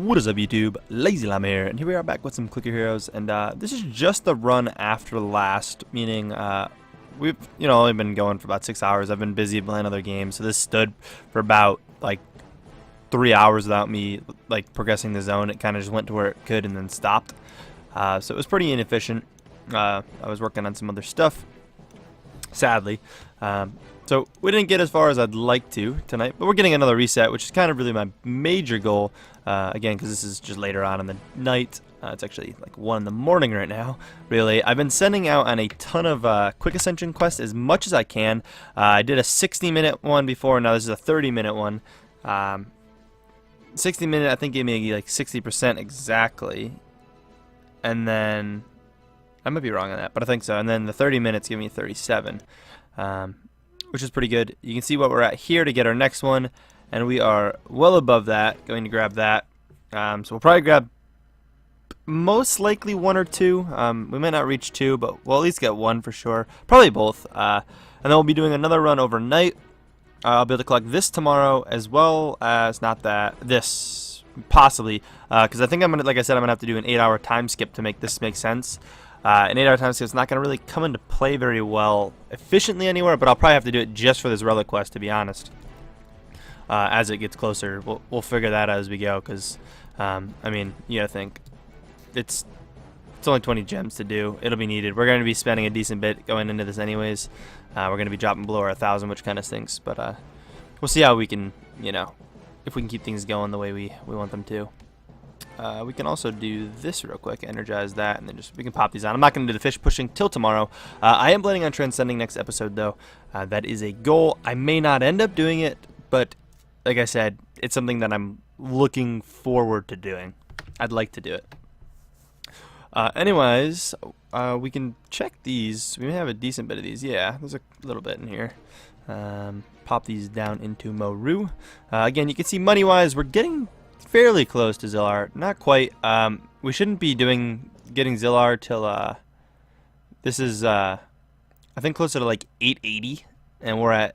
What is up, YouTube? LazeeLlama here, and here we are back with some Clicker Heroes, and this is just the run after last, meaning we've only been going for about 6 hours. I've been busy playing other games, so this stood for about like 3 hours without me like progressing the zone. It kind of just went to where it could and then stopped, so it was pretty inefficient. I was working on some other stuff, sadly. So we didn't get as far as I'd like to tonight, but we're getting another reset, which is kind of really my major goal. Again, because this is just later on in the night. It's actually like 1 in the morning right now, really. I've been sending out on a ton of quick ascension quests as much as I can. I did a 60-minute one before, now this is a 30-minute one. 60-minute, I think, gave me like 60% exactly. And then, I might be wrong on that, but I think so. And then the 30 minutes give me 37. Which is pretty good. You can see what we're at here to get our next one, and we are well above that. Going to grab that. So we'll probably grab most likely 1 or 2. We might not reach 2, but we'll at least get 1 for sure. Probably both. And then we'll be doing another run overnight. I'll be able to collect this tomorrow, as well as this possibly, because I think I'm gonna, like I said, I'm gonna have to do an 8-hour time skip to make this make sense. An 8-hour time skip is not going to really come into play very well efficiently anywhere, but I'll probably have to do it just for this relic quest, to be honest. As it gets closer, we'll figure that out as we go, because, I mean, you gotta think, it's only 20 gems to do. It'll be needed. We're going to be spending a decent bit going into this anyways. We're going to be dropping below our 1,000, which kind of stinks, but we'll see how we can, if we can keep things going the way we want them to. We can also do this real quick, energize that, and then we can pop these on. I'm not going to do the fish pushing till tomorrow. I am planning on transcending next episode, though. That is a goal. I may not end up doing it, but like I said, it's something that I'm looking forward to doing. I'd like to do it. Anyways, we can check these. We may have a decent bit of these. Yeah, there's a little bit in here. Pop these down into Moru. Again, you can see money-wise, we're getting fairly close to Zillar. Not quite. We shouldn't be getting Zillar till this is I think closer to like 880, and we're at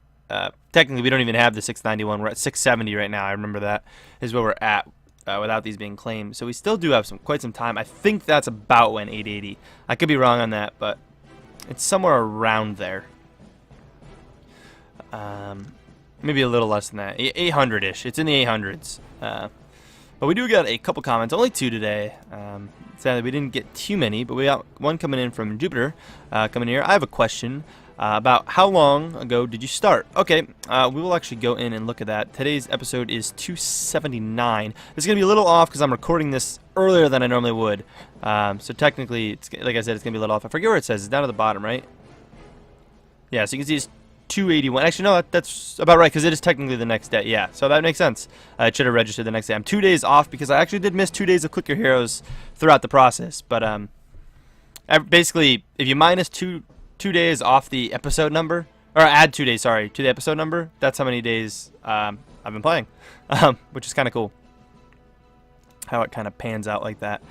technically we don't even have the 691. We're at 670 right now. I remember that is where we're at without these being claimed. So we still do have quite some time. I think that's about when 880. I could be wrong on that, but it's somewhere around there. Maybe a little less than that. 800-ish. It's in the 800s. But we do get a couple comments, only 2 today. Sadly, we didn't get too many, but we got one coming in from Jupiter coming here. I have a question about how long ago did you start? Okay, we will actually go in and look at that. Today's episode is 279. It's going to be a little off because I'm recording this earlier than I normally would. So technically, like I said, it's going to be a little off. I forget where it says. It's down at the bottom, right? Yeah, so you can see it's 281. Actually, no, that's about right, because it is technically the next day. Yeah, so that makes sense. It should have registered the next day. I'm 2 days off because I actually did miss 2 days of Clicker Heroes throughout the process. But basically, if you minus two days off the episode number, or add 2 days, sorry, to the episode number, that's how many days I've been playing, which is kind of cool. How it kind of pans out like that.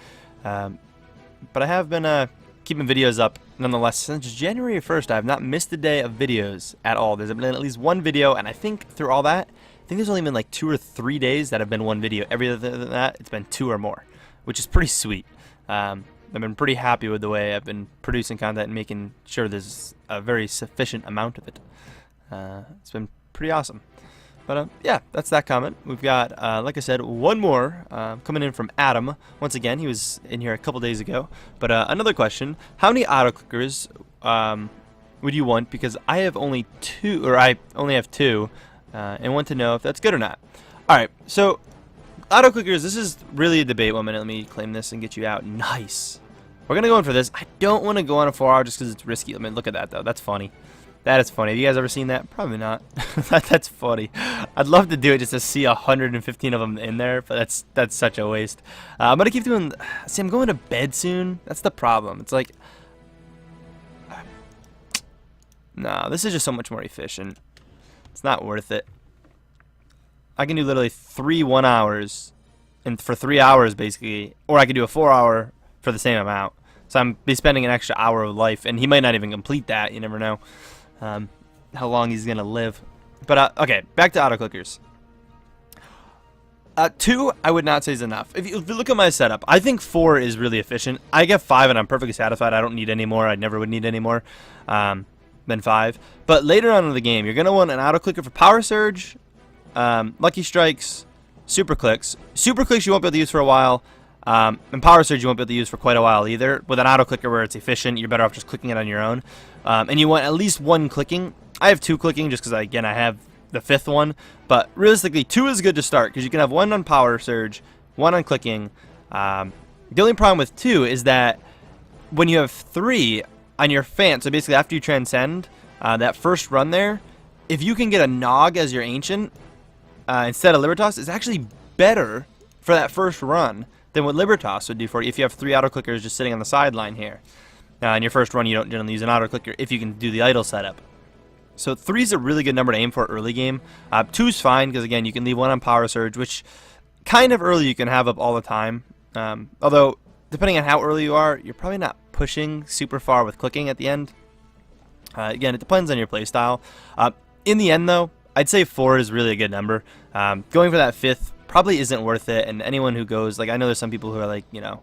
But I have been keeping videos up nonetheless since January 1st. I have not missed a day of videos at all. There's been at least one video, and I think through all that, I think there's only been like 2 or 3 days that have been one video. Every other than that, it's been 2 or more, which is pretty sweet. I've been pretty happy with the way I've been producing content and making sure there's a very sufficient amount of it. It's been pretty awesome. But yeah, that's that comment. We've got, like I said, one more coming in from Adam. Once again, he was in here a couple days ago. But another question: how many auto clickers would you want? Because I have only 2, or I only have 2, and want to know if that's good or not. All right, so auto clickers. This is really a debate. 1 minute, let me claim this and get you out. Nice. We're gonna go in for this. I don't want to go on a 4-hour just because it's risky. I mean, look at that though. That's funny. That is funny. Have you guys ever seen that? Probably not. That's funny. I'd love to do it just to see 115 of them in there, but that's such a waste. I'm gonna keep doing. See, I'm going to bed soon. That's the problem. It's like, nah, this is just so much more efficient. It's not worth it. I can do literally 3 1-hours, and for 3 hours basically, or I could do a 4-hour for the same amount. So I'm be spending an extra hour of life, and he might not even complete that. You never know. How long he's gonna live. But okay, back to auto clickers. 2, I would not say is enough. If you look at my setup, I think 4 is really efficient. I get 5 and I'm perfectly satisfied. I don't need any more. I never would need any more than 5. But later on in the game, you're going to want an auto clicker for power surge, lucky strikes, super clicks. Super clicks you won't be able to use for a while. And power surge you won't be able to use for quite a while either. With an auto clicker where it's efficient, you're better off just clicking it on your own. And you want at least 1 clicking. I have 2 clicking just because, again, I have the 5th one. But realistically, 2 is good to start because you can have 1 on power surge, 1 on clicking. The only problem with 2 is that when you have 3 on your fan, so basically after you transcend that first run there, if you can get a Nog as your ancient instead of Libertas, it's actually better for that first run than what Libertas would do for you if you have 3 auto clickers just sitting on the sideline here. In your first run, you don't generally use an auto clicker if you can do the idle setup. So 3 is a really good number to aim for early game. 2 is fine because, again, you can leave 1 on power surge, which kind of early you can have up all the time. Although, depending on how early you are, you're probably not pushing super far with clicking at the end. Again, it depends on your playstyle. In the end, though, I'd say 4 is really a good number. Going for that 5th probably isn't worth it, and anyone who goes, like, I know there's some people who are, like, you know,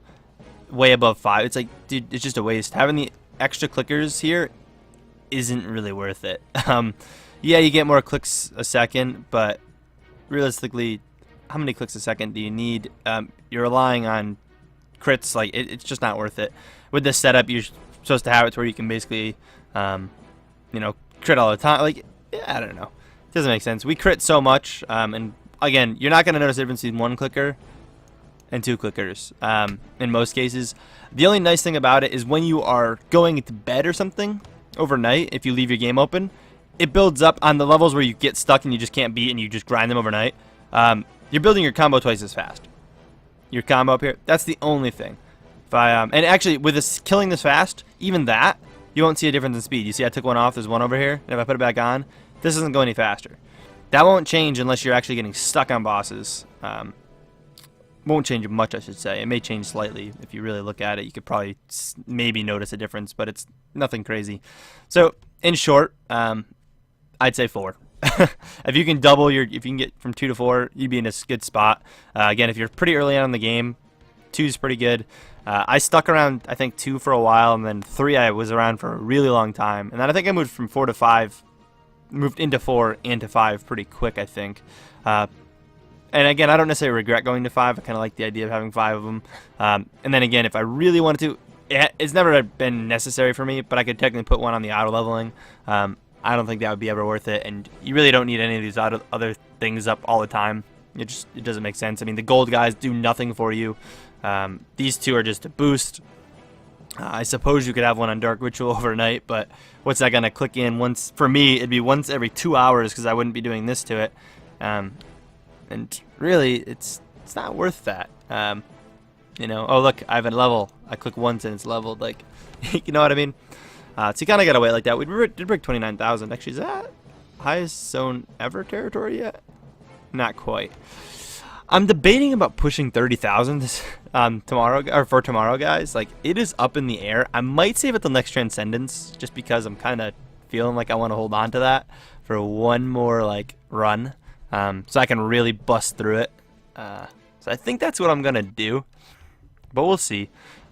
way above 5. It's like, dude, it's just a waste. Having the extra clickers here isn't really worth it. Yeah, you get more clicks a second, but realistically, how many clicks a second do you need? You're relying on crits. Like, it's just not worth it. With this setup, you're supposed to have it to where you can basically, you know, crit all the time. Like, yeah, I don't know. It doesn't make sense. We crit so much, and again, you're not going to notice the difference between 1 clicker and 2 clickers in most cases. The only nice thing about it is when you are going to bed or something overnight, if you leave your game open, it builds up on the levels where you get stuck and you just can't beat and you just grind them overnight. You're building your combo twice as fast. Your combo up here, that's the only thing. If I and actually with this killing this fast, even that, you won't see a difference in speed. You see I took 1 off, there's 1 over here, and if I put it back on, this doesn't go any faster. That won't change unless you're actually getting stuck on bosses. Won't change much, I should say. It may change slightly. If you really look at it, you could probably maybe notice a difference, but it's nothing crazy. So, in short, I'd say 4. If you can double if you can get from 2 to 4, you'd be in a good spot. Again, if you're pretty early on in the game, 2 is pretty good. I stuck around, I think, 2 for a while, and then 3 I was around for a really long time. And then I think I moved from 4 to 5, moved into 4 and to 5 pretty quick, I think. And again, I don't necessarily regret going to 5. I kind of like the idea of having 5 of them. And then again, if I really wanted to, it's never been necessary for me, but I could technically put 1 on the auto leveling. I don't think that would be ever worth it, and you really don't need any of these other things up all the time. It doesn't make sense. I mean, the gold guys do nothing for you. These 2 are just a boost. I suppose you could have 1 on Dark Ritual overnight, but what's that going to click in once? For me, it'd be once every 2 hours because I wouldn't be doing this to it. And really, it's not worth that. You know, oh look, I have a level. I click once and it's leveled. Like, you know what I mean? So you kind of got to wait like that. We did break 29,000. Actually, is that highest zone ever territory yet? Not quite. I'm debating about pushing 30,000 tomorrow, or for tomorrow, guys. Like, it is up in the air. I might save it till next Transcendence, just because I'm kind of feeling like I want to hold on to that for 1 more like run, so I can really bust through it. So I think that's what I'm gonna do, but we'll see.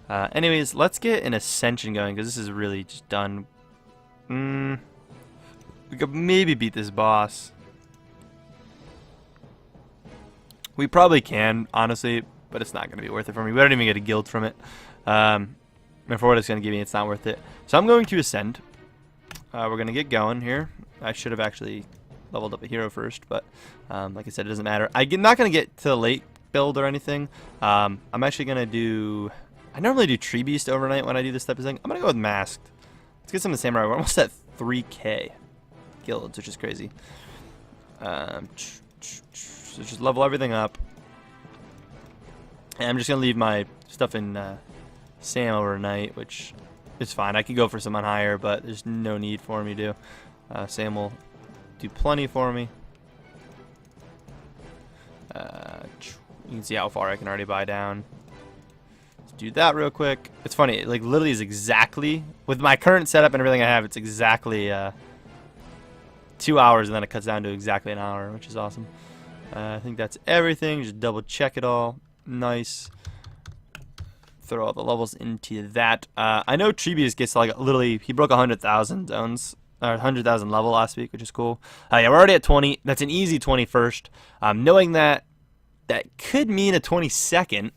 Anyways, let's get an Ascension going because this is really just done. We could maybe beat this boss. We probably can, honestly, but it's not going to be worth it for me. We don't even get a guild from it. And for what it's going to give me, it's not worth it. So I'm going to Ascend. We're going to get going here. I should have actually leveled up a hero first, but like I said, it doesn't matter. I'm not going to get to the late build or anything. I'm actually going to do... I normally do Tree Beast overnight when I do this type of thing. I'm going to go with Masked. Let's get some of the Samurai. We're almost at 3k guilds, which is crazy. So just level everything up. And I'm just going to leave my stuff in Sam overnight, which is fine. I could go for someone higher, but there's no need for me to. Sam will do plenty for me. You can see how far I can already buy down. Let's do that real quick. It's funny, it, like, literally is exactly, with my current setup and everything I have, it's exactly 2 hours, and then it cuts down to exactly an hour, which is awesome. I think that's everything. Just double check it all. Nice. Throw all the levels into that. I know Treebeast gets like literally, he broke 100,000 zones, or 100,000 level last week, which is cool. Yeah, we're already at 20. That's an easy 21st. Knowing that could mean a 22nd,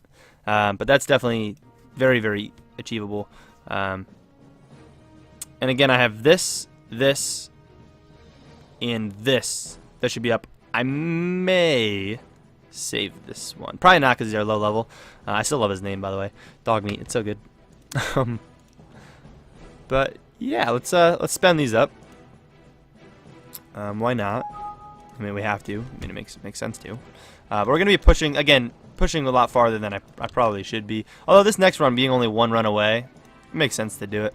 but that's definitely very, very achievable. And again, I have this, and this. That should be up. I may save this one. Probably not because they're low level. I still love his name, by the way. Dog meat. It's so good. But yeah, let's spend these up. Why not? I mean, we have to. I mean, it makes sense to. But we're gonna be pushing a lot farther than I probably should be. Although this next run being only one run away, it makes sense to do it.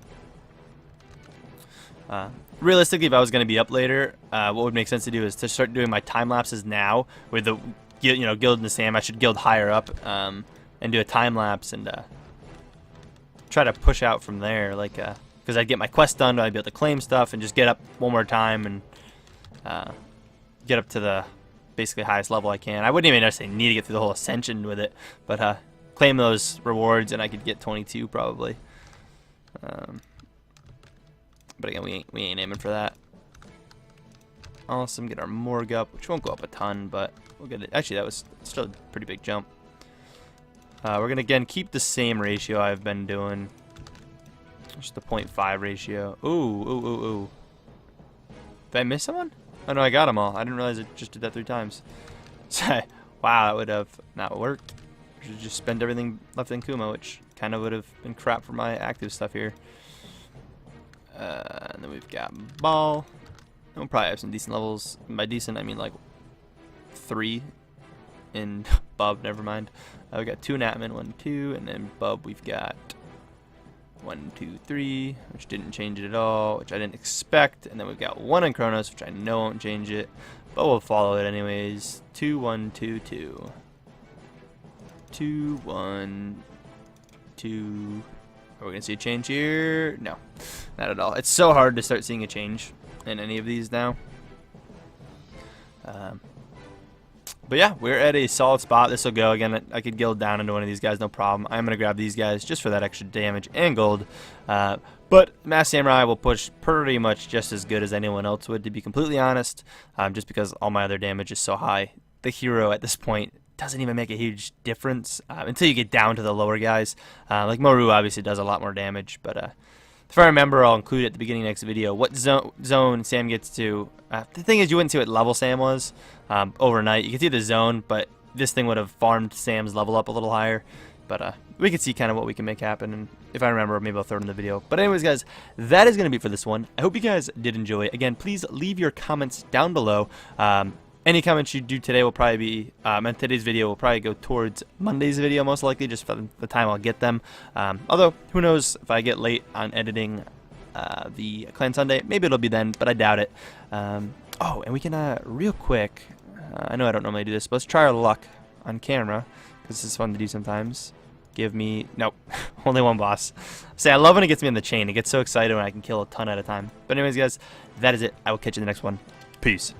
Realistically, if I was going to be up later, what would make sense to do is to start doing my time lapses now with the guild in the Sam. I should guild higher up and do a time lapse and try to push out from there, like because I'd get my quest done, I'd be able to claim stuff and just get up one more time and get up to the basically highest level I can. I wouldn't even necessarily need to get through the whole ascension with it, but claim those rewards and I could get 22 probably. But again, we ain't aiming for that. Awesome, get our morgue up, which won't go up a ton, but we'll get it. Actually, that was still a pretty big jump. We're gonna again keep the same ratio I've been doing. Just the 0.5 ratio. Ooh. Did I miss someone? Oh no, I got them all. I didn't realize it just did that 3 times. Wow, that would have not worked. I should just spend everything left in Kuma, which kind of would have been crap for my active stuff here. And then we've got Ball. We'll probably have some decent levels. By decent, I mean like 3 in Bub, never mind. We got 2 in Atman, 1, 2, and then Bub we've got 1, 2, 3, which didn't change it at all, which I didn't expect. And then we've got 1 in Kronos, which I know won't change it, but we'll follow it anyways. 2, 1, 2, 2. 2, 1, 2. Are we going to see a change here? No, not at all. It's so hard to start seeing a change in any of these now. But yeah, we're at a solid spot. This will go. Again, I could guild down into one of these guys, no problem. I'm going to grab these guys just for that extra damage and gold. But Masked Samurai will push pretty much just as good as anyone else would, to be completely honest, just because all my other damage is so high. The hero at this point doesn't even make a huge difference until you get down to the lower guys. Like Moru obviously does a lot more damage, but if I remember, I'll include at the beginning of the next video what zone Sam gets to. The thing is, you wouldn't see what level Sam was overnight. You can see the zone, but this thing would have farmed Sam's level up a little higher. But we can see kind of what we can make happen, and if I remember, maybe I'll throw it in the video. But anyways, guys, that is going to be it for this one. I hope you guys did enjoy it. Again, please leave your comments down below. Any comments you do today will probably be, and today's video will probably go towards Monday's video, most likely, just for the time I'll get them. Although, who knows, if I get late on editing the Clan Sunday, maybe it'll be then, but I doubt it. Oh, and we can, real quick, I know I don't normally do this, but let's try our luck on camera, because this is fun to do sometimes. Give me, nope, only 1 boss. Say, I love when it gets me in the chain. It gets so excited when I can kill a ton at a time. But anyways, guys, that is it. I will catch you in the next one. Peace.